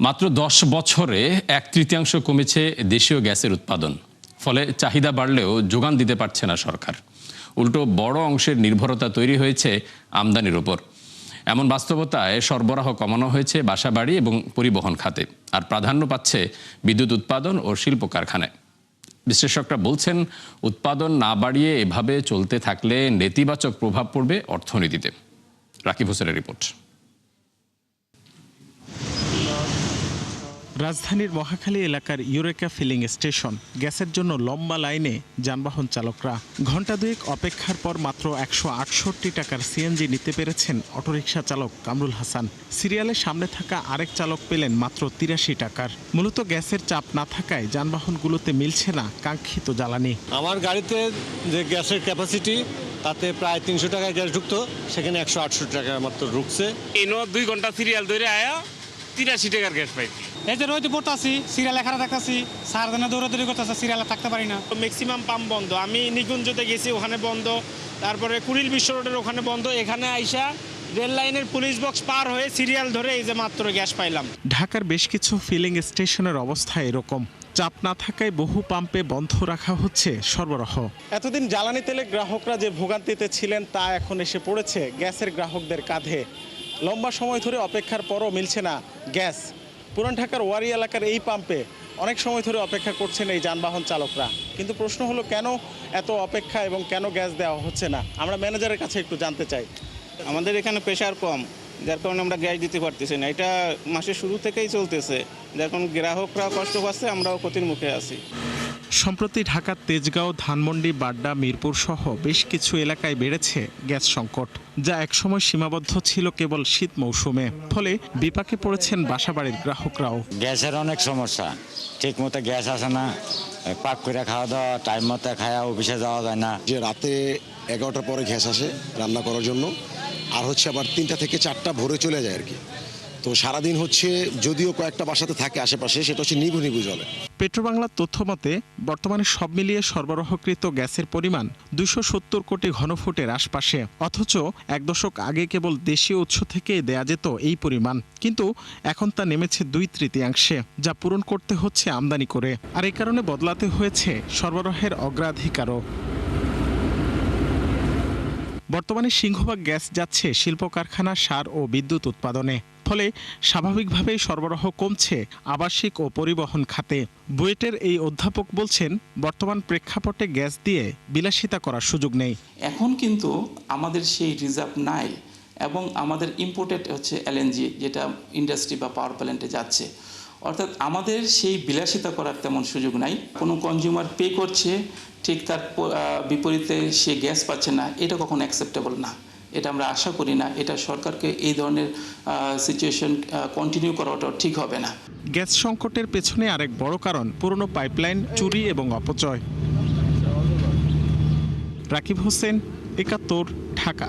মাত্র 10 বছরে 1/3 কমেছে দেশীয় গ্যাসের উৎপাদন। ফলে চাহিদা বাড়লেও যোগান দিতে পারছে না সরকার। উল্টো বড় অংশের নির্ভরতা তৈরি হয়েছে আমদানির উপর। এমন বাস্তবতায় সরবরাহ কমানো হয়েছে বাসাবাড়ি এবং পরিবহন খাতে, আর প্রাধান্য পাচ্ছে বিদ্যুৎ উৎপাদন ও শিল্প কারখানায়। বিশ্লেষকরা বলছেন, উৎপাদন না বাড়িয়ে এভাবে চলতে থাকলে নেতিবাচক প্রভাব পড়বে অর্থনীতিতে। রাকিব হোসেনের রিপোর্ট। রাজধানীর মহাখালী এলাকার ইউরেকা ফিলিং স্টেশন। গ্যাসের জন্য লম্বা লাইনে যানবাহন চালকরা। ঘণ্টা দুয়েক অপেক্ষার পর মাত্র 168 টাকার সিএনজি নিতে পেরেছেন অটোরিকশা চালক কামরুল হাসান। সিরিয়ালের সামনে থাকা আরেক চালক পেলেন মাত্র 83 টাকার। মূলত গ্যাসের চাপ না থাকায় যানবাহনগুলোতে মিলছে না কাঙ্ক্ষিত জ্বালানি। আমার গাড়িতে যে গ্যাসের ক্যাপাসিটি তাতে প্রায় 300 টাকায় গ্যাস ঢুকতো, সেখানে 168 টাকা মাত্র ঢুকছে। 2 ঘন্টা সিরিয়াল ধরে আয়া 83 টাকার গ্যাস পাই। এই যে রোদে পড়তাছি, সিরিয়ালে খারাপ থাকতাছি, সারাদিনে দৌড়াদৌড়ি করতেছে, সিরিয়ালে থাকতে পারি না। ম্যাক্সিমাম পাম্প বন্ধ। আমি নিকুঞ্জতে গেছি, ওখানে বন্ধ। তারপরে কুড়িল বিশ্ব রোডের ওখানে বন্ধ। এখানে আইসা রেল লাইনের পুলিশ বক্স পার হয়ে সিরিয়াল ধরে এই যে মাত্র গ্যাস পাইলাম। ঢাকার বেশ কিছু ফিলিং স্টেশনের অবস্থা এরকম। চাপ না থাকায় বহু পাম্পে বন্ধ রাখা হচ্ছে সরবরাহ। এতদিন জ্বালানি তেলে গ্রাহকরা যে ভোগান্তিতে ছিলেন তা এখন এসে পড়েছে গ্যাসের গ্রাহকদের কাঁধে। লম্বা সময় ধরে অপেক্ষার পরও মিলছে না গ্যাস। পুরান ঢাকার ওয়ারি এলাকার এই পাম্পে অনেক সময় ধরে অপেক্ষা করছেন এই যানবাহন চালকরা। কিন্তু প্রশ্ন হলো, কেন এত অপেক্ষা এবং কেন গ্যাস দেওয়া হচ্ছে না? আমরা ম্যানেজারের কাছে একটু জানতে চাই। আমাদের এখানে প্রেশার কম, যার কারণে আমরা গ্যাস দিতে পারতেছি না। এটা মাসের শুরু থেকেই চলতেছে, যার কারণে গ্রাহকরা কষ্ট পাচ্ছে, আমরাও ক্ষতির মুখে আছি। সম্প্রতি ঢাকার তেজগাঁও, ধানমন্ডি, বাড্ডা, মিরপুর সহ বেশ কিছু এলাকায় বেড়েছে গ্যাস সংকট, যা একসময় সীমাবদ্ধ ছিল কেবল শীত মৌসুমে। ফলে বিপাকে পড়েছেন বাসাবাড়ির গ্রাহকরাও। গ্যাসের অনেক সমস্যা, ঠিক মতো গ্যাস আসে না, পাক করে খাওয়া দাওয়া টাইম মতো খাওয়া, অফিসে যাওয়া যায় না। যে রাতে 11টার পরে গ্যাস আসে রান্না করার জন্য, আর হচ্ছে আবার 3টা থেকে 4টা ভোরে চলে যায় আর কি। তো সারাদিন হচ্ছে, যদিও কয়েকটা বাসাতে থাকে আশেপাশে, সেটা হচ্ছে নিভু নিভু জলে। পেট্রোবাংলার তথ্য মতে বর্তমানে সব মিলিয়ে সরবরাহকৃত গ্যাসের পরিমাণ 270 কোটি ঘনফুটের আশপাশে। অথচ 1 দশক আগে কেবল দেশীয় উৎস থেকেই দেয়া যেত এই পরিমাণ। কিন্তু এখন তা নেমেছে 2/3, যা পূরণ করতে হচ্ছে আমদানি করে। আর এই কারণে বদলাতে হয়েছে সরবরাহের অগ্রাধিকারও। বর্তমানে সিংহভাগ গ্যাস যাচ্ছে শিল্প কারখানা, সার ও বিদ্যুৎ উৎপাদনে। ফলে স্বাভাবিকভাবেই সরবরাহ কমছে আবাসিক ও পরিবহন খাতে। বুয়েটের এই অধ্যাপক বলছেন, বর্তমান প্রেক্ষাপটে গ্যাস দিয়ে বিলাসিতা করার সুযোগ নেই। এখন কিন্তু আমাদের সেই রিজার্ভ নাই, এবং আমাদের ইম্পোর্টেড হচ্ছে এলএনজি, যেটা ইন্ডাস্ট্রি বা পাওয়ার প্ল্যান্টে যাচ্ছে। অর্থাৎ আমাদের সেই বিলাসিতা করার তেমন সুযোগ নাই। কোনো কনজিউমার পে করছে, ঠিক তার বিপরীতে সে গ্যাস পাচ্ছে না, এটা কখনো অ্যাকসেপ্টেবল না। এটা আমরা আশা করি না। এটা সরকারকে এই ধরনের সিচুয়েশন কন্টিনিউ করাটা ঠিক হবে না। গ্যাস সংকটের পেছনে আরেক বড় কারণ পুরনো পাইপলাইন চুরি এবং অপচয়। রাকিব হোসেন, 71, ঢাকা।